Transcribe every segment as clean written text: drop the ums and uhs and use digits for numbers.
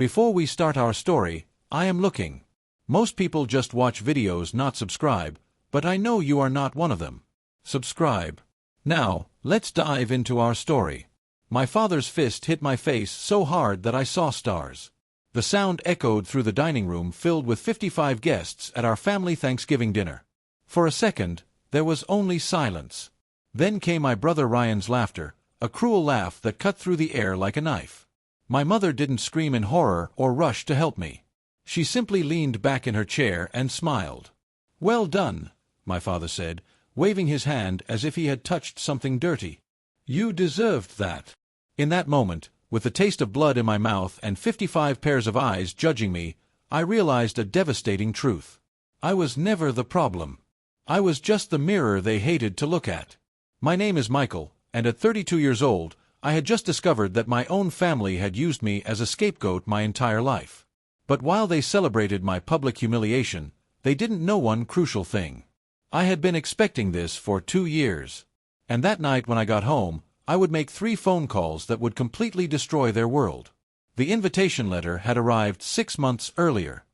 Before we start our story, I am looking. Most people just watch videos, not subscribe, but I know you are not one of them. Subscribe. Now, let's dive into our story. My father's fist hit my face so hard that I saw stars. The sound echoed through the dining room filled with 55 guests at our family Thanksgiving dinner. For a second, there was only silence. Then came my brother Ryan's laughter, a cruel laugh that cut through the air like a knife. My mother didn't scream in horror or rush to help me. She simply leaned back in her chair and smiled. "Well done," my father said, waving his hand as if he had touched something dirty. "You deserved that." In that moment, with the taste of blood in my mouth and 55 pairs of eyes judging me, I realized a devastating truth. I was never the problem. I was just the mirror they hated to look at. My name is Michael, and at 32 years old, I had just discovered that my own family had used me as a scapegoat my entire life. But while they celebrated my public humiliation, they didn't know one crucial thing. I had been expecting this for 2 years. And that night when I got home, I would make 3 phone calls that would completely destroy their world. The invitation letter had arrived 6 months earlier.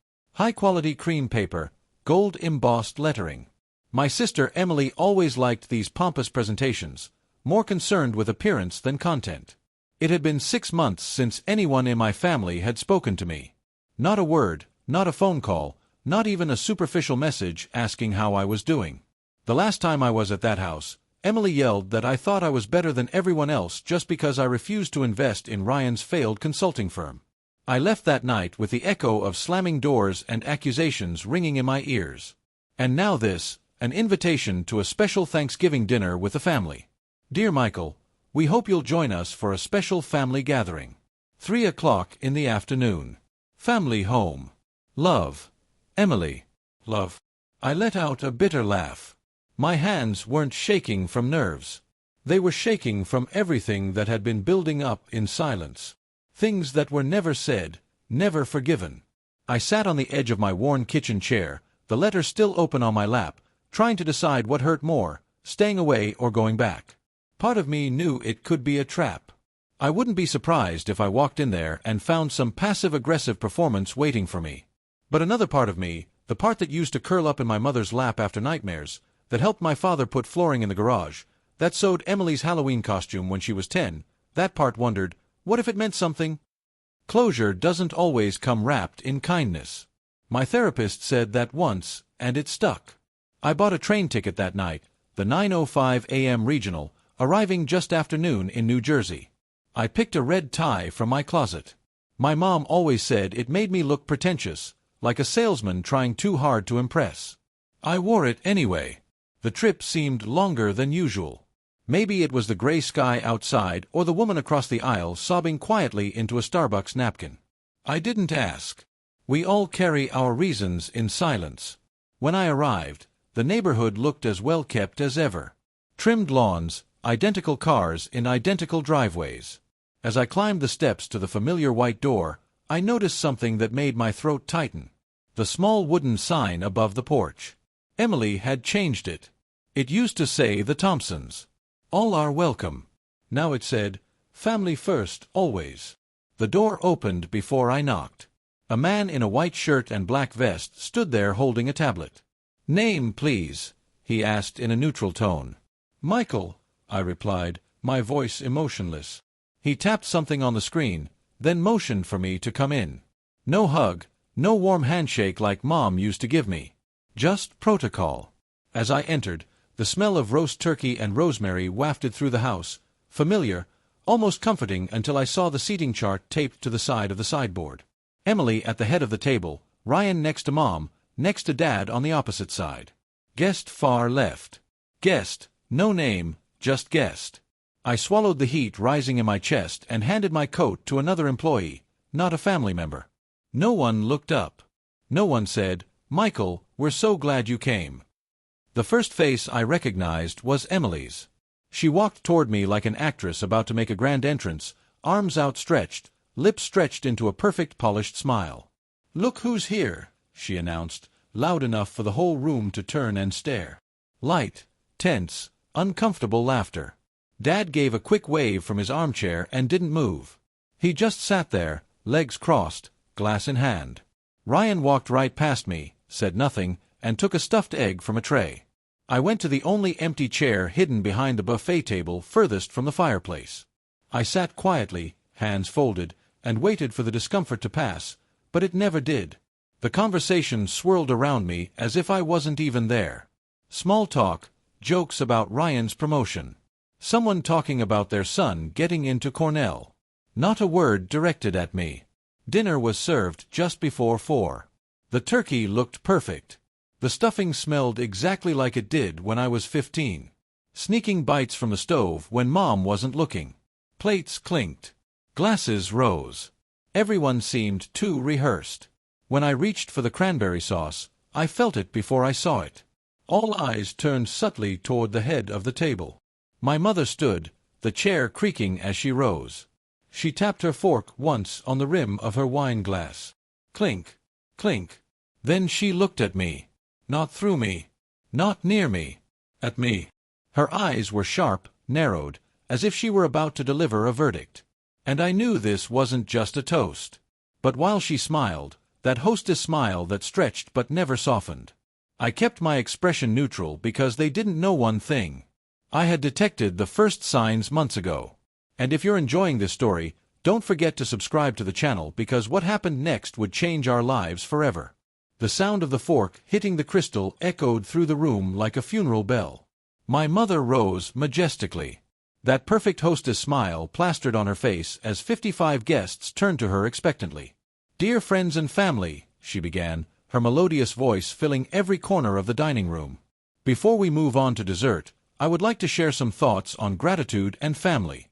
High-quality cream paper, gold-embossed lettering. My sister Emily always liked these pompous presentations, more concerned with appearance than content. It had been 6 months since anyone in my family had spoken to me. Not a word, not a phone call, not even a superficial message asking how I was doing. The last time I was at that house, Emily yelled that I thought I was better than everyone else just because I refused to invest in Ryan's failed consulting firm. I left that night with the echo of slamming doors and accusations ringing in my ears. And now this, an invitation to a special Thanksgiving dinner with the family. "Dear Michael, we hope you'll join us for a special family gathering. 3 o'clock in the afternoon. Family home. Love. Emily." Love. I let out a bitter laugh. My hands weren't shaking from nerves. They were shaking from everything that had been building up in silence. Things that were never said, never forgiven. I sat on the edge of my worn kitchen chair, the letter still open on my lap, trying to decide what hurt more, staying away or going back. Part of me knew it could be a trap. I wouldn't be surprised if I walked in there and found some passive-aggressive performance waiting for me. But another part of me, the part that used to curl up in my mother's lap after nightmares, that helped my father put flooring in the garage, that sewed Emily's Halloween costume when she was 10, that part wondered, what if it meant something? Closure doesn't always come wrapped in kindness. My therapist said that once, and it stuck. I bought a train ticket that night, the 9:05 a.m. regional, arriving just after noon in New Jersey. I picked a red tie from my closet. My mom always said it made me look pretentious, like a salesman trying too hard to impress. I wore it anyway. The trip seemed longer than usual. Maybe it was the gray sky outside or the woman across the aisle sobbing quietly into a Starbucks napkin. I didn't ask. We all carry our reasons in silence. When I arrived, the neighborhood looked as well kept as ever. Trimmed lawns, identical cars in identical driveways. As I climbed the steps to the familiar white door, I noticed something that made my throat tighten. The small wooden sign above the porch. Emily had changed it. It used to say the Thompsons. All are welcome. Now it said, family first, always. The door opened before I knocked. A man in a white shirt and black vest stood there holding a tablet. "Name, please," he asked in a neutral tone. "Michael," I replied, my voice emotionless. He tapped something on the screen, then motioned for me to come in. No hug, no warm handshake like Mom used to give me. Just protocol. As I entered, the smell of roast turkey and rosemary wafted through the house, familiar, almost comforting until I saw the seating chart taped to the side of the sideboard. Emily at the head of the table, Ryan next to Mom, next to Dad on the opposite side. Guest far left. Guest, no name, just guest. I swallowed the heat rising in my chest and handed my coat to another employee, not a family member. No one looked up. No one said, "Michael, we're so glad you came." The first face I recognized was Emily's. She walked toward me like an actress about to make a grand entrance, arms outstretched, lips stretched into a perfect polished smile. "Look who's here," she announced, loud enough for the whole room to turn and stare. Light, tense, uncomfortable laughter. Dad gave a quick wave from his armchair and didn't move. He just sat there, legs crossed, glass in hand. Ryan walked right past me, said nothing, and took a stuffed egg from a tray. I went to the only empty chair hidden behind the buffet table furthest from the fireplace. I sat quietly, hands folded, and waited for the discomfort to pass, but it never did. The conversation swirled around me as if I wasn't even there. Small talk, jokes about Ryan's promotion. Someone talking about their son getting into Cornell. Not a word directed at me. Dinner was served just before 4. The turkey looked perfect. The stuffing smelled exactly like it did when I was 15. Sneaking bites from the stove when Mom wasn't looking. Plates clinked. Glasses rose. Everyone seemed too rehearsed. When I reached for the cranberry sauce, I felt it before I saw it. All eyes turned subtly toward the head of the table. My mother stood, the chair creaking as she rose. She tapped her fork once on the rim of her wine glass. Clink, clink. Then she looked at me. Not through me. Not near me. At me. Her eyes were sharp, narrowed, as if she were about to deliver a verdict. And I knew this wasn't just a toast. But while she smiled, that hostess smile that stretched but never softened, I kept my expression neutral because they didn't know one thing. I had detected the first signs months ago. And if you're enjoying this story, don't forget to subscribe to the channel because what happened next would change our lives forever. The sound of the fork hitting the crystal echoed through the room like a funeral bell. My mother rose majestically. That perfect hostess smile plastered on her face as 55 guests turned to her expectantly. "Dear friends and family," she began, her melodious voice filling every corner of the dining room. "Before we move on to dessert, I would like to share some thoughts on gratitude and family."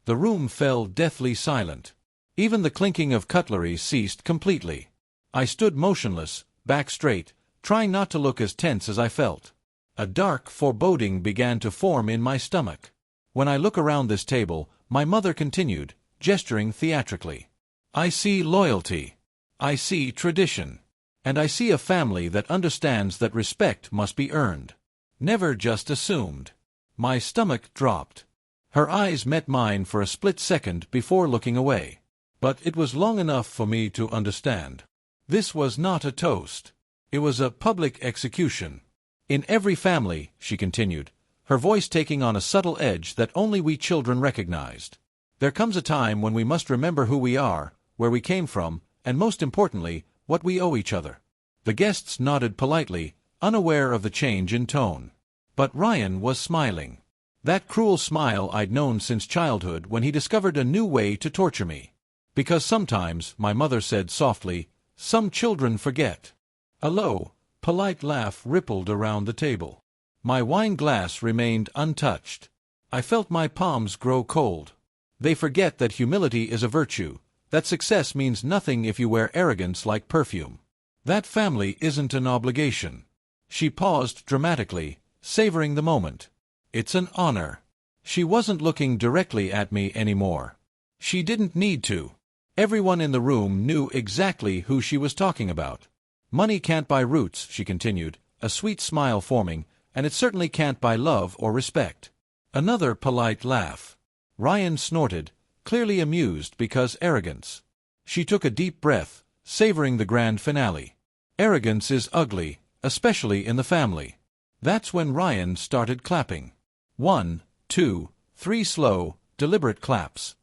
The room fell deathly silent. Even the clinking of cutlery ceased completely. I stood motionless, back straight, trying not to look as tense as I felt. A dark foreboding began to form in my stomach. "When I look around this table," my mother continued, gesturing theatrically, "I see loyalty. I see tradition. And I see a family that understands that respect must be earned. Never just assumed." My stomach dropped. Her eyes met mine for a split second before looking away. But it was long enough for me to understand. This was not a toast. It was a public execution. "In every family," she continued, her voice taking on a subtle edge that only we children recognized, "there comes a time when we must remember who we are, where we came from, and most importantly, what we owe each other." The guests nodded politely, unaware of the change in tone. But Ryan was smiling. That cruel smile I'd known since childhood when he discovered a new way to torture me. "Because sometimes," my mother said softly, "some children forget." A low, polite laugh rippled around the table. My wine glass remained untouched. I felt my palms grow cold. "They forget that humility is a virtue, that success means nothing if you wear arrogance like perfume. That family isn't an obligation." She paused dramatically, savoring the moment. "It's an honor." She wasn't looking directly at me anymore. She didn't need to. Everyone in the room knew exactly who she was talking about. "Money can't buy roots," she continued, a sweet smile forming, "and it certainly can't buy love or respect." Another polite laugh. Ryan snorted, clearly amused because arrogance. She took a deep breath, savoring the grand finale. "Arrogance is ugly, especially in the family." That's when Ryan started clapping. 1, 2, 3 slow, deliberate claps.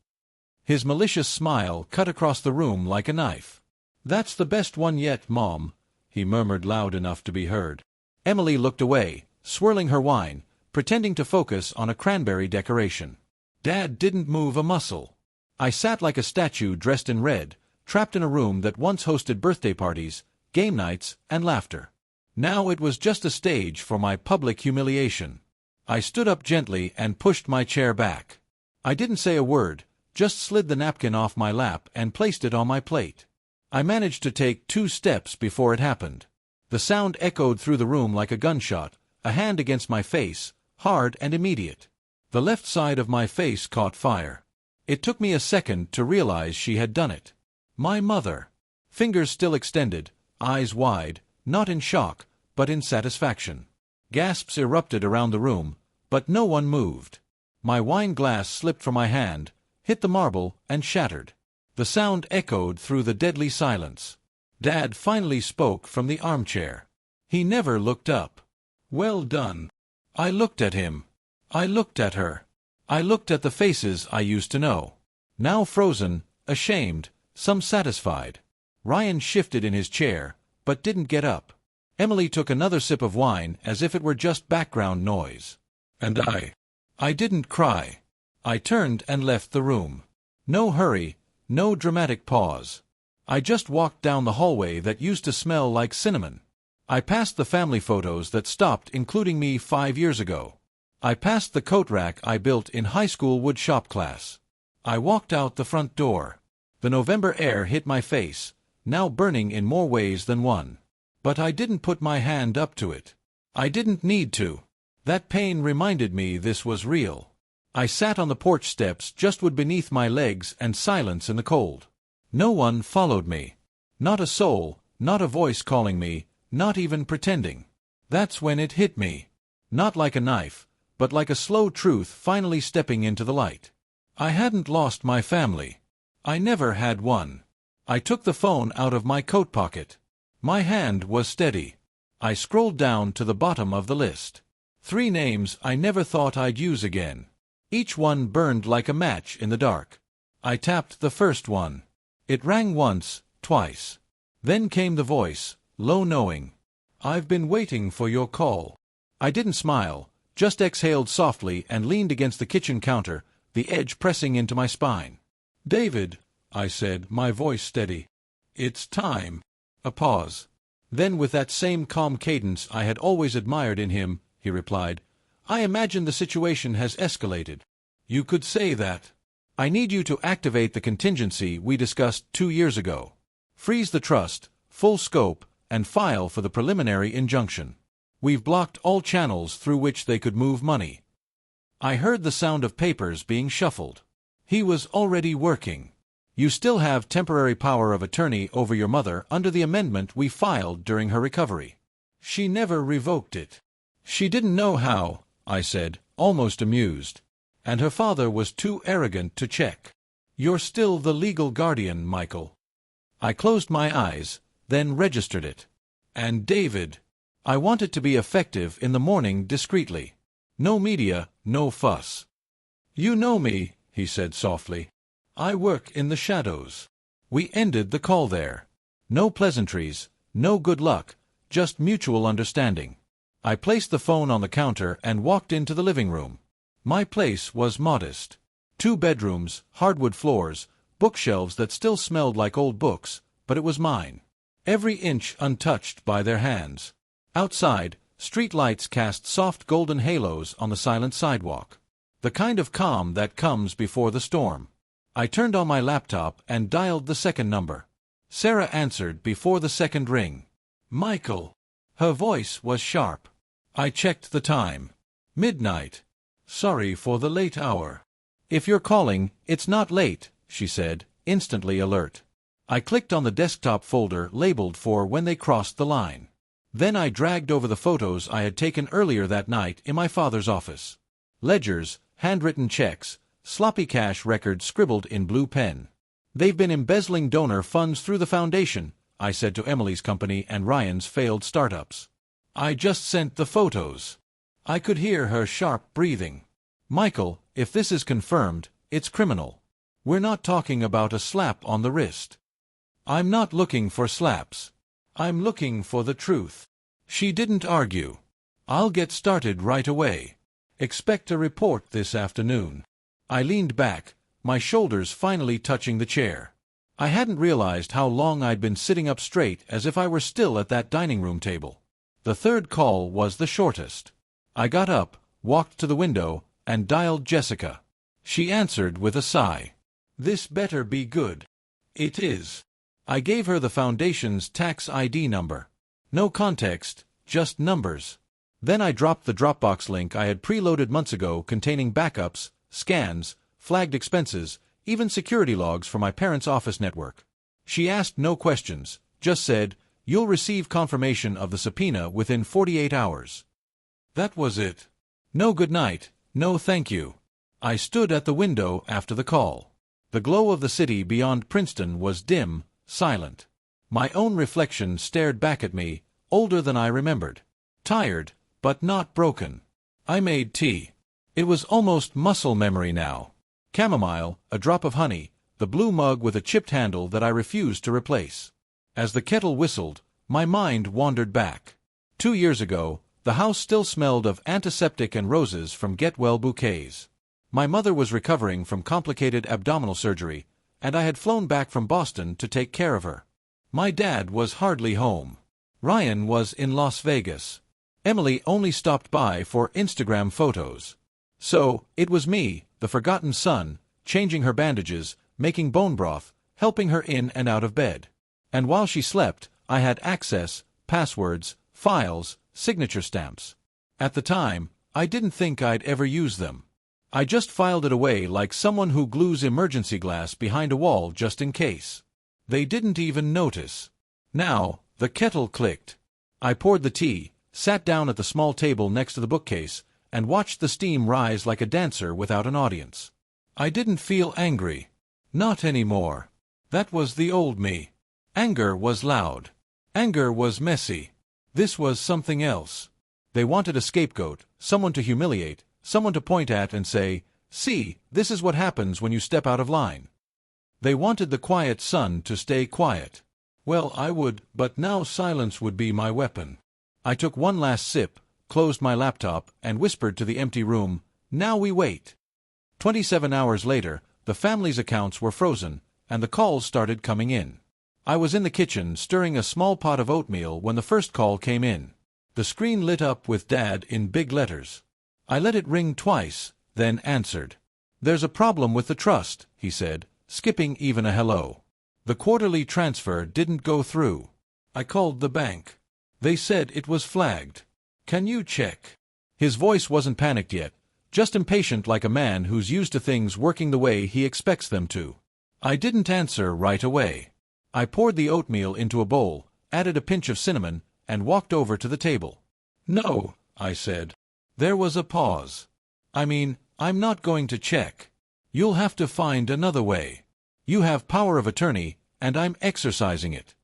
His malicious smile cut across the room like a knife. "That's the best one yet, Mom," he murmured loud enough to be heard. Emily looked away, swirling her wine, pretending to focus on a cranberry decoration. Dad didn't move a muscle. I sat like a statue dressed in red, trapped in a room that once hosted birthday parties, game nights, and laughter. Now it was just a stage for my public humiliation. I stood up gently and pushed my chair back. I didn't say a word, just slid the napkin off my lap and placed it on my plate. I managed to take 2 steps before it happened. The sound echoed through the room like a gunshot, a hand against my face, hard and immediate. The left side of my face caught fire. It took me a second to realize she had done it. My mother. Fingers still extended, eyes wide, not in shock, but in satisfaction. Gasps erupted around the room, but no one moved. My wine glass slipped from my hand, hit the marble, and shattered. The sound echoed through the deadly silence. Dad finally spoke from the armchair. He never looked up. "Well done." I looked at him. I looked at her. I looked at the faces I used to know. Now frozen, ashamed, some satisfied. Ryan shifted in his chair, but didn't get up. Emily took another sip of wine as if it were just background noise. And I didn't cry. I turned and left the room. No hurry, no dramatic pause. I just walked down the hallway that used to smell like cinnamon. I passed the family photos that stopped including me 5 years ago. I passed the coat rack I built in high school wood shop class. I walked out the front door. The November air hit my face, now burning in more ways than one. But I didn't put my hand up to it. I didn't need to. That pain reminded me this was real. I sat on the porch steps just wood beneath my legs and silence in the cold. No one followed me. Not a soul, not a voice calling me, not even pretending. That's when it hit me. Not like a knife, but like a slow truth finally stepping into the light. I hadn't lost my family. I never had one. I took the phone out of my coat pocket. My hand was steady. I scrolled down to the bottom of the list. 3 names I never thought I'd use again. Each one burned like a match in the dark. I tapped the first one. It rang once, twice. Then came the voice, low knowing. "I've been waiting for your call." I didn't smile, just exhaled softly and leaned against the kitchen counter, the edge pressing into my spine. "David," I said, my voice steady. "It's time." A pause. Then with that same calm cadence I had always admired in him, he replied, "I imagine the situation has escalated." "You could say that." "I need you to activate the contingency we discussed 2 years ago. Freeze the trust, full scope, and file for the preliminary injunction. We've blocked all channels through which they could move money." I heard the sound of papers being shuffled. He was already working. "You still have temporary power of attorney over your mother under the amendment we filed during her recovery. She never revoked it." "She didn't know how," I said, almost amused. "And her father was too arrogant to check." "You're still the legal guardian, Michael." I closed my eyes, then registered it. "And David." I want it to be effective in the morning discreetly. No media, no fuss. "You know me," he said softly. "I work in the shadows." We ended the call there. No pleasantries, no good luck, just mutual understanding. I placed the phone on the counter and walked into the living room. My place was modest. 2 bedrooms, hardwood floors, bookshelves that still smelled like old books, but it was mine. Every inch untouched by their hands. Outside, street lights cast soft golden halos on the silent sidewalk. The kind of calm that comes before the storm. I turned on my laptop and dialed the second number. Sarah answered before the second ring. "Michael." Her voice was sharp. I checked the time. Midnight. "Sorry for the late hour." "If you're calling, it's not late," she said, instantly alert. I clicked on the desktop folder labeled for when they crossed the line. Then I dragged over the photos I had taken earlier that night in my father's office. Ledgers, handwritten checks, sloppy cash records scribbled in blue pen. "They've been embezzling donor funds through the foundation," I said to Emily's company and Ryan's failed startups. "I just sent the photos." I could hear her sharp breathing. "Michael, if this is confirmed, it's criminal. We're not talking about a slap on the wrist." "I'm not looking for slaps. I'm looking for the truth." She didn't argue. "I'll get started right away. Expect a report this afternoon." I leaned back, my shoulders finally touching the chair. I hadn't realized how long I'd been sitting up straight as if I were still at that dining room table. The third call was the shortest. I got up, walked to the window, and dialed Jessica. She answered with a sigh. "This better be good." "It is." I gave her the foundation's tax ID number. No context, just numbers. Then I dropped the Dropbox link I had preloaded months ago containing backups, scans, flagged expenses, even security logs for my parents' office network. She asked no questions, just said, "You'll receive confirmation of the subpoena within 48 hours. That was it. No good night, no thank you. I stood at the window after the call. The glow of the city beyond Princeton was dim, silent. My own reflection stared back at me, older than I remembered. Tired, but not broken. I made tea. It was almost muscle memory now. Chamomile, a drop of honey, the blue mug with a chipped handle that I refused to replace. As the kettle whistled, my mind wandered back. 2 years ago, the house still smelled of antiseptic and roses from Get Well bouquets. My mother was recovering from complicated abdominal surgery, and I had flown back from Boston to take care of her. My dad was hardly home. Ryan was in Las Vegas. Emily only stopped by for Instagram photos. So, it was me, the forgotten son, changing her bandages, making bone broth, helping her in and out of bed. And while she slept, I had access, passwords, files, signature stamps. At the time, I didn't think I'd ever use them. I just filed it away like someone who glues emergency glass behind a wall just in case. They didn't even notice. Now, the kettle clicked. I poured the tea, sat down at the small table next to the bookcase, and watched the steam rise like a dancer without an audience. I didn't feel angry. Not anymore. That was the old me. Anger was loud. Anger was messy. This was something else. They wanted a scapegoat, someone to humiliate, someone to point at and say, "See, this is what happens when you step out of line." They wanted the quiet son to stay quiet. Well, I would, but now silence would be my weapon. I took one last sip, closed my laptop, and whispered to the empty room, "Now we wait." 27 hours later, the family's accounts were frozen, and the calls started coming in. I was in the kitchen stirring a small pot of oatmeal when the first call came in. The screen lit up with Dad in big letters. I let it ring twice, then answered. "There's a problem with the trust," he said, skipping even a hello. "The quarterly transfer didn't go through. I called the bank. They said it was flagged. Can you check?" His voice wasn't panicked yet, just impatient like a man who's used to things working the way he expects them to. I didn't answer right away. I poured the oatmeal into a bowl, added a pinch of cinnamon, and walked over to the table. "No," I said. There was a pause. I'm not going to check. You'll have to find another way. You have power of attorney, and I'm exercising it.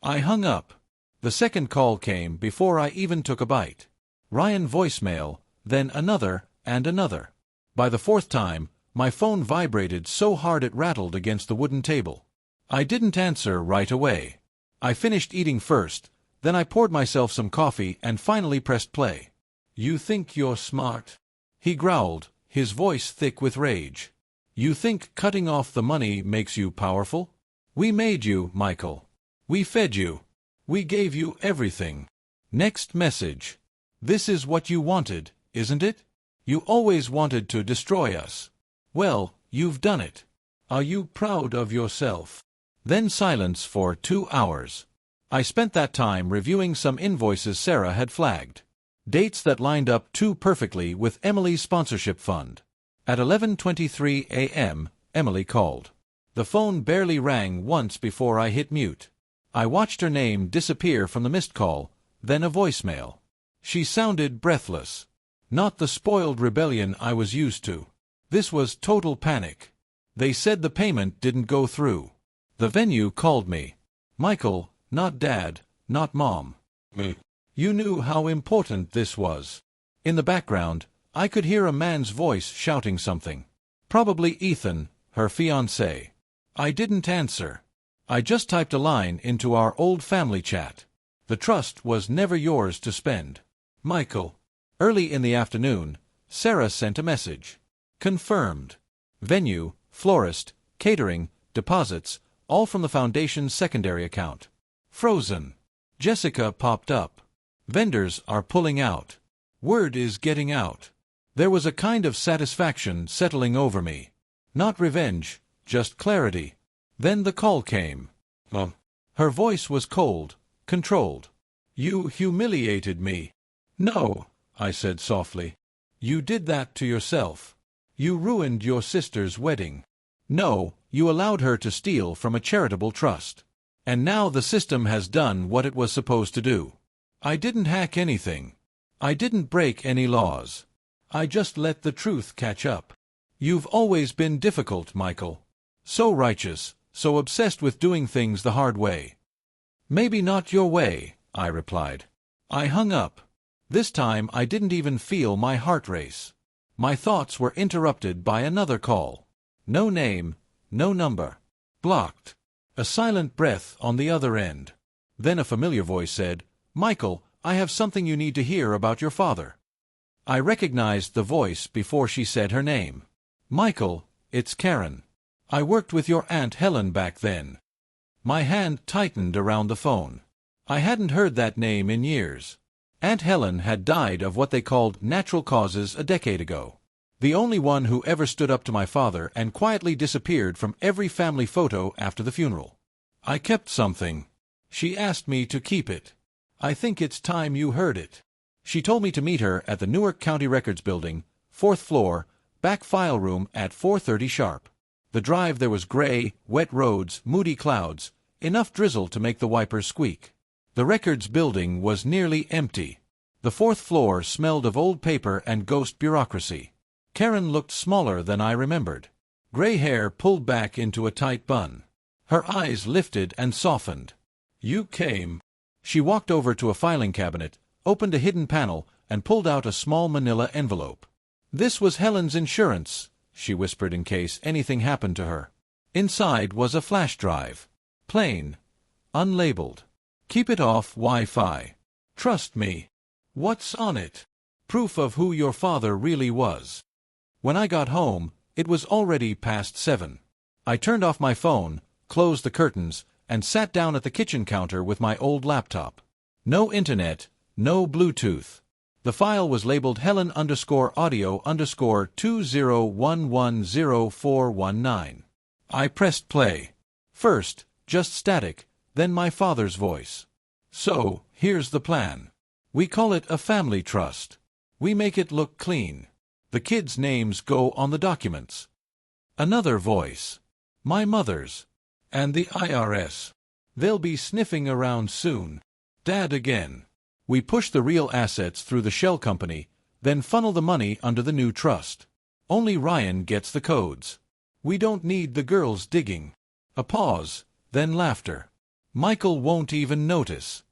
I hung up. The second call came before I even took a bite. Ryan voicemail, then another, and another. By the fourth time, my phone vibrated so hard it rattled against the wooden table. I didn't answer right away. I finished eating first, then I poured myself some coffee and finally pressed play. "You think you're smart?" he growled, his voice thick with rage. "You think cutting off the money makes you powerful? We made you, Michael. We fed you. We gave you everything." Next message. "This is what you wanted, isn't it? You always wanted to destroy us. Well, you've done it. Are you proud of yourself?" Then silence for 2 hours. I spent that time reviewing some invoices Sarah had flagged. Dates that lined up too perfectly with Emily's sponsorship fund. At 11:23 a.m., Emily called. The phone barely rang once before I hit mute. I watched her name disappear from the missed call, then a voicemail. She sounded breathless. Not the spoiled rebellion I was used to. This was total panic. They said the payment didn't go through. The venue called me. "Michael, not Dad, not Mom. You knew how important this was." In the background, I could hear a man's voice shouting something. Probably Ethan, her fiancé. I didn't answer. I just typed a line into our old family chat. "The trust was never yours to spend. Michael." Early in the afternoon, Sarah sent a message. Confirmed. Venue, florist, catering, deposits, all from the foundation's secondary account. Frozen. Jessica popped up. "Vendors are pulling out. Word is getting out." There was a kind of satisfaction settling over me. Not revenge, just clarity. Then the call came. Mom. Her voice was cold, controlled. "You humiliated me." "No," I said softly. "You did that to yourself. You ruined your sister's wedding. No, you allowed her to steal from a charitable trust. And now the system has done what it was supposed to do. I didn't hack anything. I didn't break any laws. I just let the truth catch up. You've always been difficult, Michael. So righteous, so obsessed with doing things the hard way. Maybe not your way, I replied. I hung up. This time I didn't even feel my heart race. My thoughts were interrupted by another call. No name, no number. Blocked. A silent breath on the other end. Then a familiar voice said, "Michael, I have something you need to hear about your father." I recognized the voice before she said her name. "Michael, it's Karen. I worked with your Aunt Helen back then." My hand tightened around the phone. I hadn't heard that name in years. Aunt Helen had died of what they called natural causes a decade ago. The only one who ever stood up to my father and quietly disappeared from every family photo after the funeral. I kept something. She asked me to keep it. I think it's time you heard it. She told me to meet her at the Newark County Records Building, 4th floor, back file room at 4:30 sharp. The drive there was gray, wet roads, moody clouds, enough drizzle to make the wipers squeak. The Records Building was nearly empty. The 4th floor smelled of old paper and ghost bureaucracy. Karen looked smaller than I remembered. Gray hair pulled back into a tight bun. Her eyes lifted and softened. "You came." She walked over to a filing cabinet, opened a hidden panel, and pulled out a small manila envelope. "This was Helen's insurance," she whispered in case anything happened to her. Inside was a flash drive. Plain. Unlabeled. "Keep it off Wi-Fi. Trust me." "What's on it?" "Proof of who your father really was." When I got home, it was already past 7. I turned off my phone, closed the curtains, and sat down at the kitchen counter with my old laptop. No internet, no Bluetooth. The file was labeled Helen_audio_20110419. I pressed play. First, just static, then my father's voice. "So, here's the plan. We call it a family trust. We make it look clean. The kids' names go on the documents." Another voice. "My mother's. And the IRS. They'll be sniffing around soon." Dad again. "We push the real assets through the shell company, then funnel the money under the new trust. Only Ryan gets the codes. We don't need the girls digging." A pause, then laughter. "Michael won't even notice.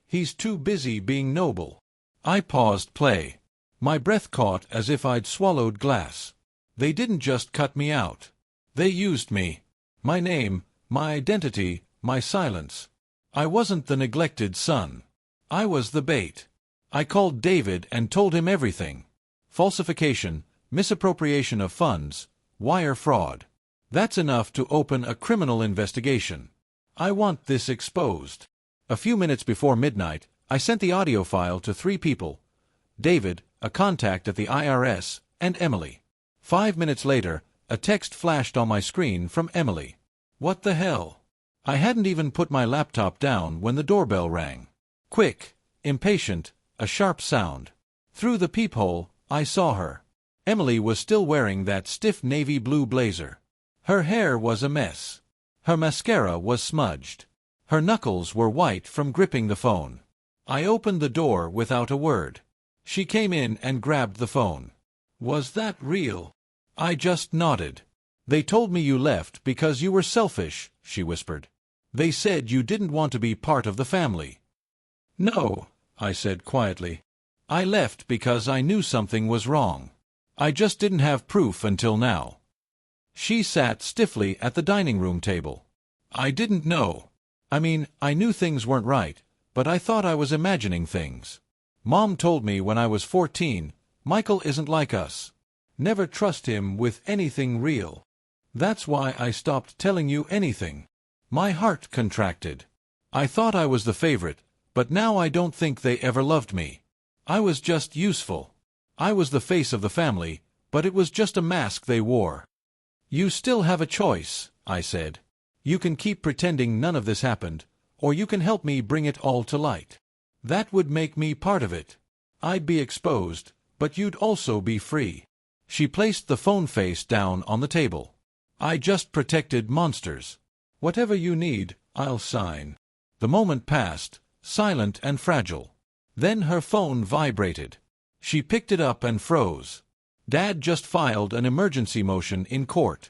He's too busy being noble." I paused play. My breath caught as if I'd swallowed glass. They didn't just cut me out. They used me. My name, my identity, my silence. I wasn't the neglected son. I was the bait. I called David and told him everything. Falsification, misappropriation of funds, wire fraud. That's enough to open a criminal investigation. I want this exposed. A few minutes before midnight, I sent the audio file to 3 people: David, a contact at the IRS, and Emily. 5 minutes later, a text flashed on my screen from Emily. "What the hell?" I hadn't even put my laptop down when the doorbell rang. Quick, impatient, a sharp sound. Through the peephole, I saw her. Emily was still wearing that stiff navy blue blazer. Her hair was a mess. Her mascara was smudged. Her knuckles were white from gripping the phone. I opened the door without a word. She came in and grabbed the phone. "Was that real?" I just nodded. "They told me you left because you were selfish," she whispered. "They said you didn't want to be part of the family." "No," I said quietly. "I left because I knew something was wrong. I just didn't have proof until now." She sat stiffly at the dining room table. "I didn't know. I mean, I knew things weren't right, but I thought I was imagining things. Mom told me when I was 14, Michael isn't like us. Never trust him with anything real. That's why I stopped telling you anything." My heart contracted. I thought I was the favorite, but now I don't think they ever loved me. I was just useful. I was the face of the family, but it was just a mask they wore. "You still have a choice," I said. "You can keep pretending none of this happened, or you can help me bring it all to light. That would make me part of it. I'd be exposed, but you'd also be free." She placed the phone face down on the table. "I just protected monsters. Whatever you need, I'll sign." The moment passed, silent and fragile. Then her phone vibrated. She picked it up and froze. Dad just filed an emergency motion in court.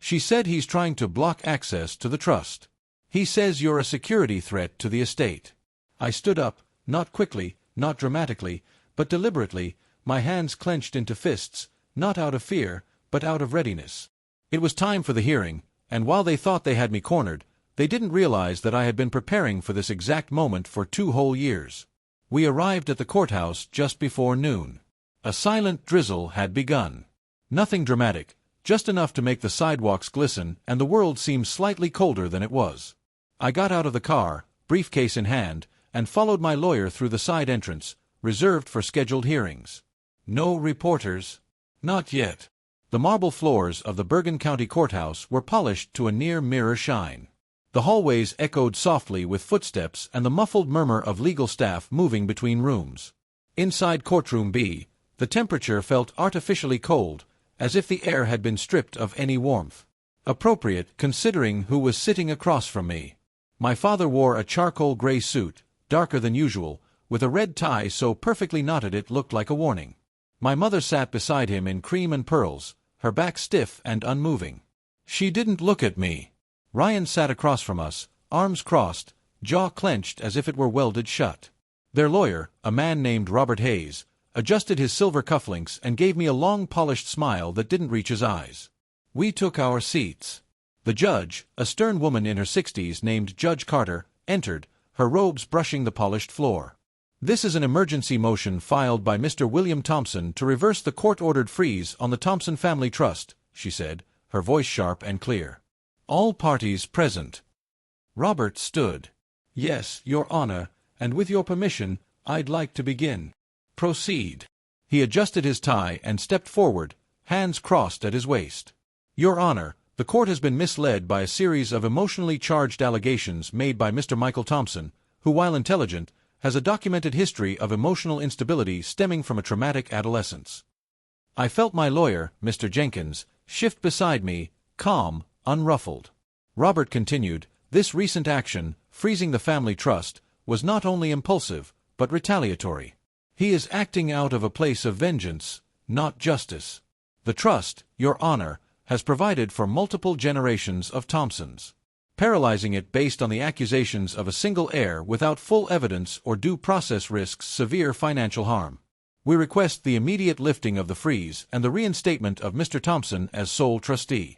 She said he's trying to block access to the trust. He says you're a security threat to the estate. I stood up, not quickly, not dramatically, but deliberately, my hands clenched into fists, not out of fear, but out of readiness. It was time for the hearing, and while they thought they had me cornered, they didn't realize that I had been preparing for this exact moment for 2 whole years. We arrived at the courthouse just before noon. A silent drizzle had begun. Nothing dramatic, just enough to make the sidewalks glisten and the world seem slightly colder than it was. I got out of the car, briefcase in hand, and followed my lawyer through the side entrance, reserved for scheduled hearings. No reporters? Not yet. The marble floors of the Bergen County Courthouse were polished to a near-mirror shine. The hallways echoed softly with footsteps and the muffled murmur of legal staff moving between rooms. Inside Courtroom B, the temperature felt artificially cold, as if the air had been stripped of any warmth. Appropriate, considering who was sitting across from me. My father wore a charcoal gray suit, darker than usual, with a red tie so perfectly knotted it looked like a warning. My mother sat beside him in cream and pearls, her back stiff and unmoving. She didn't look at me. Ryan sat across from us, arms crossed, jaw clenched as if it were welded shut. Their lawyer, a man named Robert Hayes, adjusted his silver cufflinks and gave me a long polished smile that didn't reach his eyes. We took our seats. The judge, a stern woman in her 60s named Judge Carter, entered, her robes brushing the polished floor. This is an emergency motion filed by Mr. William Thompson to reverse the court-ordered freeze on the Thompson Family Trust, she said, her voice sharp and clear. All parties present. Robert stood. Yes, Your Honor, and with your permission, I'd like to begin. Proceed. He adjusted his tie and stepped forward, hands crossed at his waist. Your Honor, the court has been misled by a series of emotionally charged allegations made by Mr. Michael Thompson, who, while intelligent, has a documented history of emotional instability stemming from a traumatic adolescence. I felt my lawyer, Mr. Jenkins, shift beside me, calm, unruffled. Robert continued, this recent action, freezing the family trust, was not only impulsive, but retaliatory. He is acting out of a place of vengeance, not justice. The trust, Your Honor, has provided for multiple generations of Thompsons. Paralyzing it based on the accusations of a single heir without full evidence or due process risks severe financial harm. We request the immediate lifting of the freeze and the reinstatement of Mr. Thompson as sole trustee.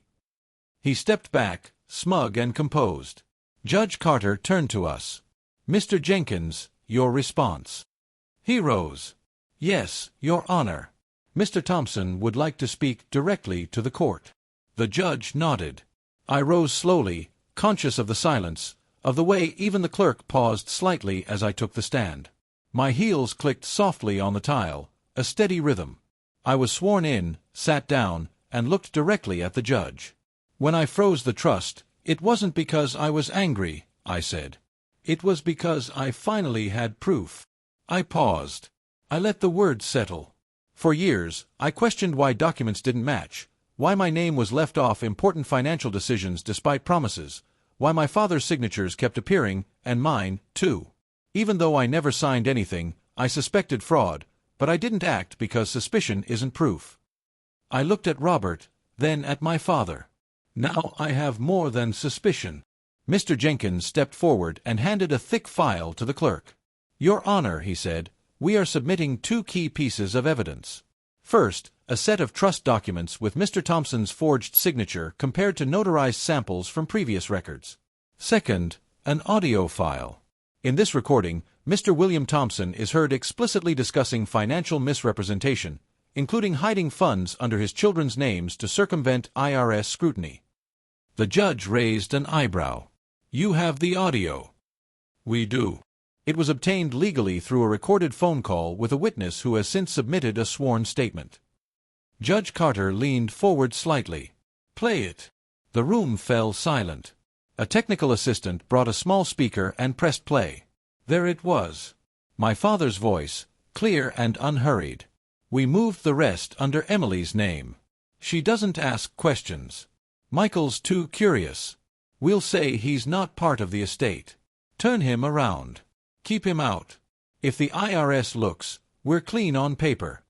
He stepped back, smug and composed. Judge Carter turned to us. Mr. Jenkins, your response. He rose. Yes, Your Honor. Mr. Thompson would like to speak directly to the court. The judge nodded. I rose slowly, conscious of the silence, of the way even the clerk paused slightly as I took the stand. My heels clicked softly on the tile, a steady rhythm. I was sworn in, sat down, and looked directly at the judge. When I froze the trust, it wasn't because I was angry, I said. It was because I finally had proof. I paused. I let the words settle. For years, I questioned why documents didn't match, why my name was left off important financial decisions despite promises, why my father's signatures kept appearing, and mine, too. Even though I never signed anything, I suspected fraud, but I didn't act because suspicion isn't proof. I looked at Robert, then at my father. Now I have more than suspicion. Mr. Jenkins stepped forward and handed a thick file to the clerk. Your Honor, he said, we are submitting 2 key pieces of evidence. First, a set of trust documents with Mr. Thompson's forged signature compared to notarized samples from previous records. Second, an audio file. In this recording, Mr. William Thompson is heard explicitly discussing financial misrepresentation, including hiding funds under his children's names to circumvent IRS scrutiny. The judge raised an eyebrow. You have the audio. We do. It was obtained legally through a recorded phone call with a witness who has since submitted a sworn statement. Judge Carter leaned forward slightly. Play it. The room fell silent. A technical assistant brought a small speaker and pressed play. There it was. My father's voice, clear and unhurried. We moved the rest under Emily's name. She doesn't ask questions. Michael's too curious. We'll say he's not part of the estate. Turn him around. Keep him out. If the IRS looks, we're clean on paper.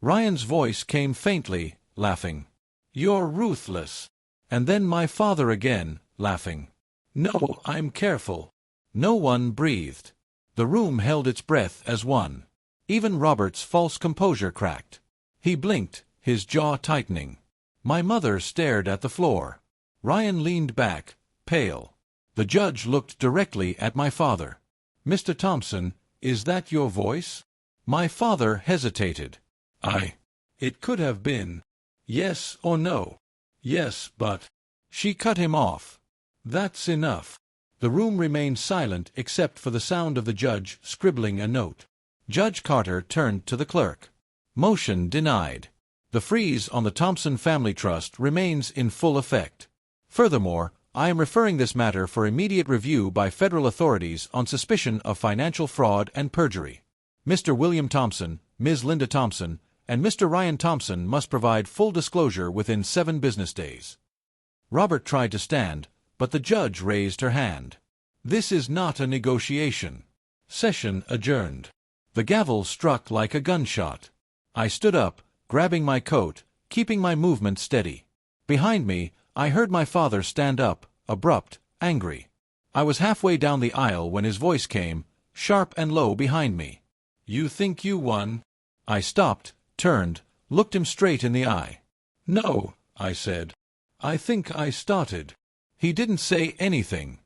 Ryan's voice came faintly, laughing. You're ruthless. And then my father again, laughing. No, I'm careful. No one breathed. The room held its breath as one. Even Robert's false composure cracked. He blinked, his jaw tightening. My mother stared at the floor. Ryan leaned back, pale. The judge looked directly at my father. Mr. Thompson, is that your voice? My father hesitated. It could have been. Yes or no? Yes, but... She cut him off. That's enough. The room remained silent except for the sound of the judge scribbling a note. Judge Carter turned to the clerk. Motion denied. The freeze on the Thompson Family Trust remains in full effect. Furthermore, I am referring this matter for immediate review by federal authorities on suspicion of financial fraud and perjury. Mr. William Thompson, Ms. Linda Thompson, and Mr. Ryan Thompson must provide full disclosure within 7 business days. Robert tried to stand, but the judge raised her hand. This is not a negotiation. Session adjourned. The gavel struck like a gunshot. I stood up, grabbing my coat, keeping my movement steady. Behind me, I heard my father stand up, abrupt, angry. I was halfway down the aisle when his voice came, sharp and low behind me. You think you won? I stopped, turned, looked him straight in the eye. No, I said. I think I started. He didn't say anything.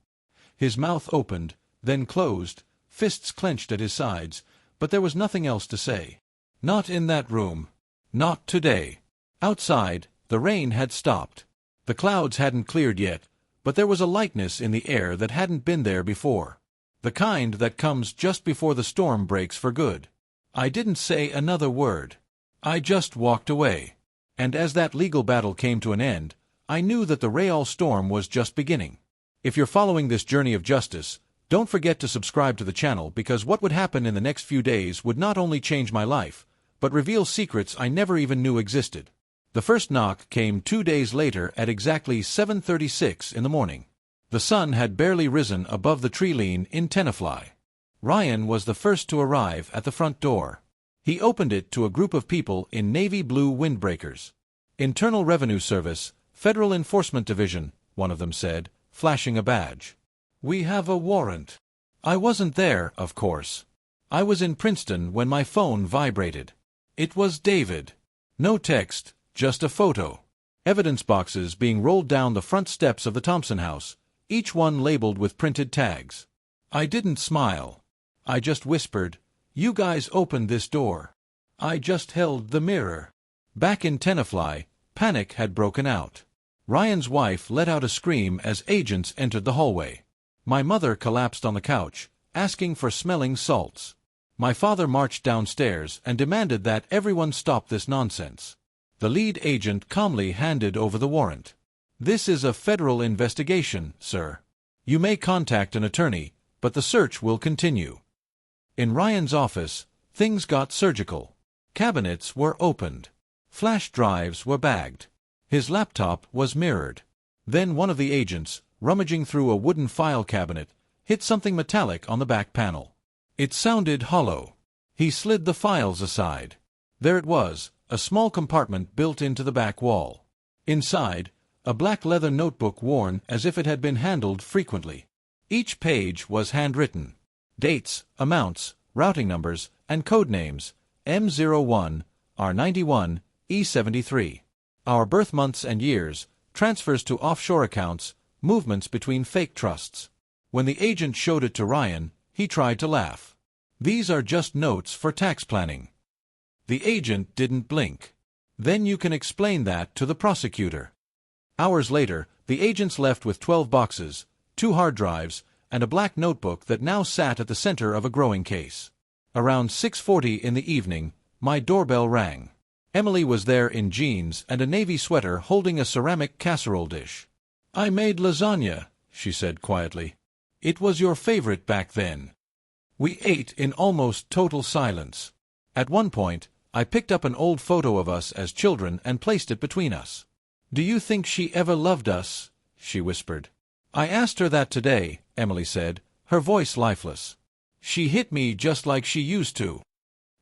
His mouth opened, then closed, fists clenched at his sides, but there was nothing else to say. Not in that room. Not today. Outside, the rain had stopped. The clouds hadn't cleared yet, but there was a lightness in the air that hadn't been there before. The kind that comes just before the storm breaks for good. I didn't say another word. I just walked away. And as that legal battle came to an end, I knew that the Real storm was just beginning. If you're following this journey of justice, don't forget to subscribe to the channel because what would happen in the next few days would not only change my life, but reveal secrets I never even knew existed. The first knock came 2 days later at exactly 7:36 in the morning. The sun had barely risen above the tree line in Tenafly. Ryan was the first to arrive at the front door. He opened it to a group of people in navy blue windbreakers. Internal Revenue Service, Federal Enforcement Division, one of them said, flashing a badge. We have a warrant. I wasn't there, of course. I was in Princeton when my phone vibrated. It was David. No text, just a photo. Evidence boxes being rolled down the front steps of the Thompson house, each one labeled with printed tags. I didn't smile. I just whispered, "You guys opened this door." I just held the mirror. Back in Tenafly, panic had broken out. Ryan's wife let out a scream as agents entered the hallway. My mother collapsed on the couch, asking for smelling salts. My father marched downstairs and demanded that everyone stop this nonsense. The lead agent calmly handed over the warrant. This is a federal investigation, sir. You may contact an attorney, but the search will continue. In Ryan's office, things got surgical. Cabinets were opened. Flash drives were bagged. His laptop was mirrored. Then one of the agents, rummaging through a wooden file cabinet, hit something metallic on the back panel. It sounded hollow. He slid the files aside. There it was, a small compartment built into the back wall. Inside, a black leather notebook worn as if it had been handled frequently. Each page was handwritten. Dates, amounts, routing numbers, and code names, M01, R91, E73. Our birth months and years, transfers to offshore accounts, movements between fake trusts. When the agent showed it to Ryan, he tried to laugh. These are just notes for tax planning. The agent didn't blink. Then you can explain that to the prosecutor. Hours later, the agents left with 12 boxes, 2 hard drives, and a black notebook that now sat at the center of a growing case. Around 6:40 in the evening, my doorbell rang. Emily was there in jeans and a navy sweater holding a ceramic casserole dish. "I made lasagna," she said quietly. "It was your favorite back then." We ate in almost total silence. At one point, I picked up an old photo of us as children and placed it between us. "Do you think she ever loved us?" she whispered. "I asked her that today," Emily said, her voice lifeless. "She hit me just like she used to."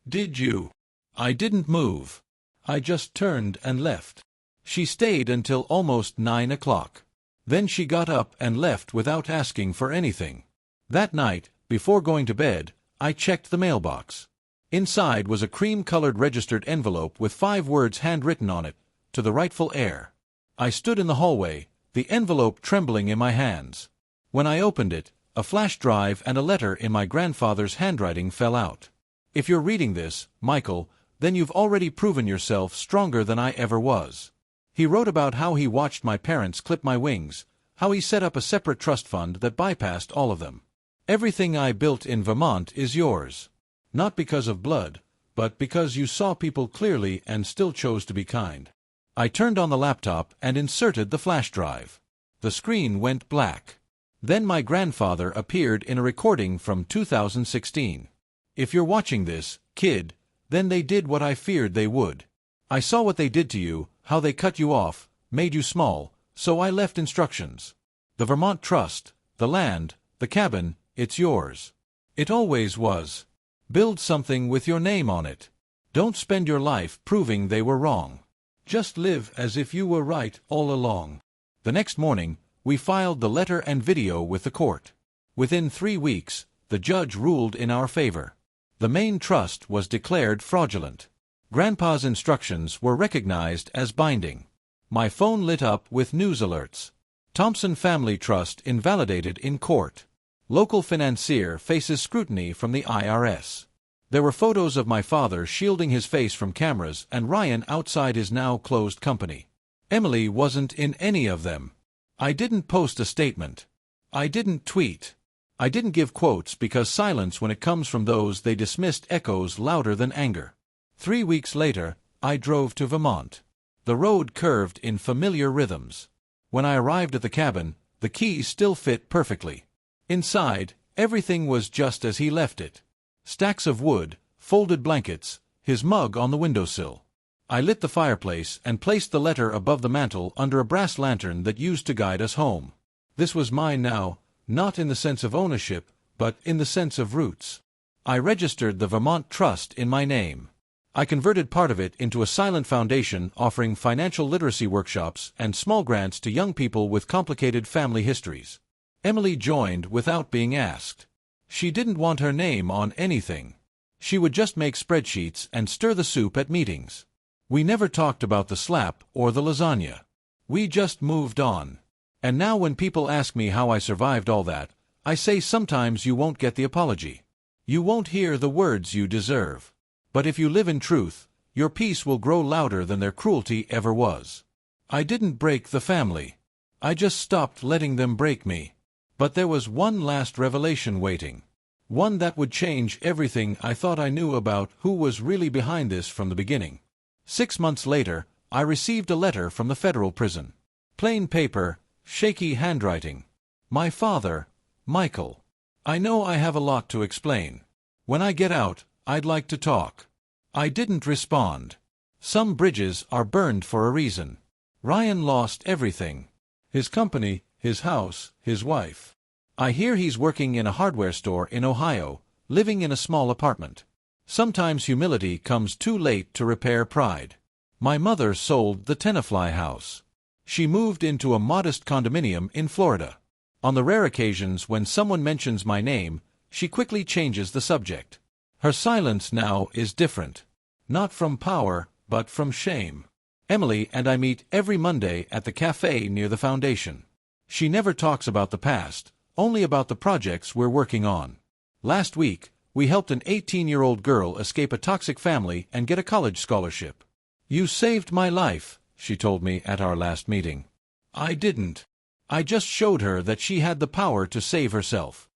"Did you?" I didn't move. I just turned and left. She stayed until almost 9 o'clock. Then she got up and left without asking for anything. That night, before going to bed, I checked the mailbox. Inside was a cream-colored registered envelope with 5 words handwritten on it, "To the rightful heir." I stood in the hallway, the envelope trembling in my hands. When I opened it, a flash drive and a letter in my grandfather's handwriting fell out. If you're reading this, Michael, then you've already proven yourself stronger than I ever was. He wrote about how he watched my parents clip my wings, how he set up a separate trust fund that bypassed all of them. Everything I built in Vermont is yours. Not because of blood, but because you saw people clearly and still chose to be kind. I turned on the laptop and inserted the flash drive. The screen went black. Then my grandfather appeared in a recording from 2016. If you're watching this, kid, then they did what I feared they would. I saw what they did to you, how they cut you off, made you small, so I left instructions. The Vermont Trust, the land, the cabin, it's yours. It always was. Build something with your name on it. Don't spend your life proving they were wrong. Just live as if you were right all along. The next morning, we filed the letter and video with the court. Within 3 weeks, the judge ruled in our favor. The main trust was declared fraudulent. Grandpa's instructions were recognized as binding. My phone lit up with news alerts. Thompson Family Trust invalidated in court. Local financier faces scrutiny from the IRS. There were photos of my father shielding his face from cameras and Ryan outside his now-closed company. Emily wasn't in any of them. I didn't post a statement. I didn't tweet. I didn't give quotes because silence when it comes from those they dismissed echoes louder than anger. 3 weeks later, I drove to Vermont. The road curved in familiar rhythms. When I arrived at the cabin, the keys still fit perfectly. Inside, everything was just as he left it. Stacks of wood, folded blankets, his mug on the windowsill. I lit the fireplace and placed the letter above the mantel under a brass lantern that used to guide us home. This was mine now, not in the sense of ownership, but in the sense of roots. I registered the Vermont Trust in my name. I converted part of it into a silent foundation offering financial literacy workshops and small grants to young people with complicated family histories. Emily joined without being asked. She didn't want her name on anything. She would just make spreadsheets and stir the soup at meetings. We never talked about the slap or the lasagna. We just moved on. And now when people ask me how I survived all that, I say sometimes you won't get the apology. You won't hear the words you deserve. But if you live in truth, your peace will grow louder than their cruelty ever was. I didn't break the family. I just stopped letting them break me. But there was one last revelation waiting. One that would change everything I thought I knew about who was really behind this from the beginning. 6 months later, I received a letter from the federal prison. Plain paper, shaky handwriting. My father, Michael. I know I have a lot to explain. When I get out, I'd like to talk. I didn't respond. Some bridges are burned for a reason. Ryan lost everything. His company, his house, his wife. I hear he's working in a hardware store in Ohio, living in a small apartment. Sometimes humility comes too late to repair pride. My mother sold the Tenafly house. She moved into a modest condominium in Florida. On the rare occasions when someone mentions my name, she quickly changes the subject. Her silence now is different. Not from power, but from shame. Emily and I meet every Monday at the cafe near the foundation. She never talks about the past, only about the projects we're working on. Last week, we helped an 18-year-old girl escape a toxic family and get a college scholarship. "You saved my life," she told me at our last meeting. I didn't. I just showed her that she had the power to save herself.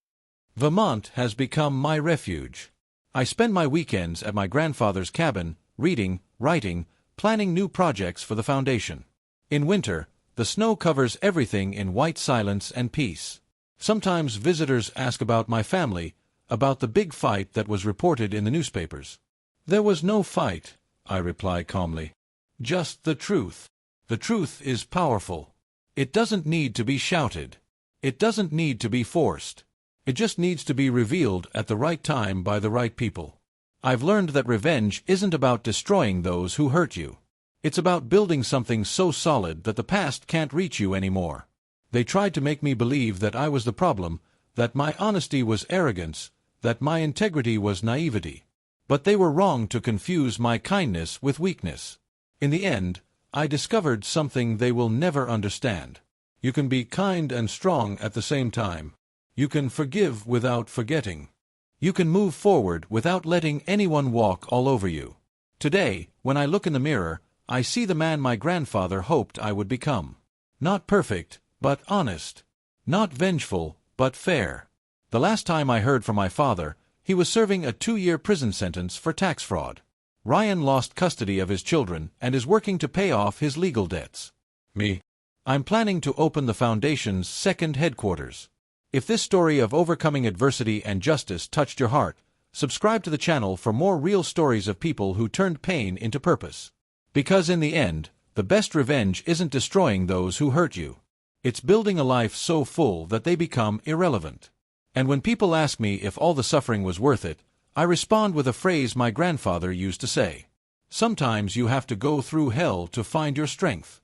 Vermont has become my refuge. I spend my weekends at my grandfather's cabin, reading, writing, planning new projects for the foundation. In winter, the snow covers everything in white silence and peace. Sometimes visitors ask about my family, about the big fight that was reported in the newspapers. There was no fight, I reply calmly. Just the truth. The truth is powerful. It doesn't need to be shouted. It doesn't need to be forced. It just needs to be revealed at the right time by the right people. I've learned that revenge isn't about destroying those who hurt you. It's about building something so solid that the past can't reach you anymore. They tried to make me believe that I was the problem, that my honesty was arrogance, that my integrity was naivety. But they were wrong to confuse my kindness with weakness. In the end, I discovered something they will never understand. You can be kind and strong at the same time. You can forgive without forgetting. You can move forward without letting anyone walk all over you. Today, when I look in the mirror, I see the man my grandfather hoped I would become. Not perfect, but honest. Not vengeful, but fair. The last time I heard from my father, he was serving a 2-year prison sentence for tax fraud. Ryan lost custody of his children and is working to pay off his legal debts. Me? I'm planning to open the Foundation's second headquarters. If this story of overcoming adversity and justice touched your heart, subscribe to the channel for more real stories of people who turned pain into purpose. Because in the end, the best revenge isn't destroying those who hurt you. It's building a life so full that they become irrelevant. And when people ask me if all the suffering was worth it, I respond with a phrase my grandfather used to say. Sometimes you have to go through hell to find your strength.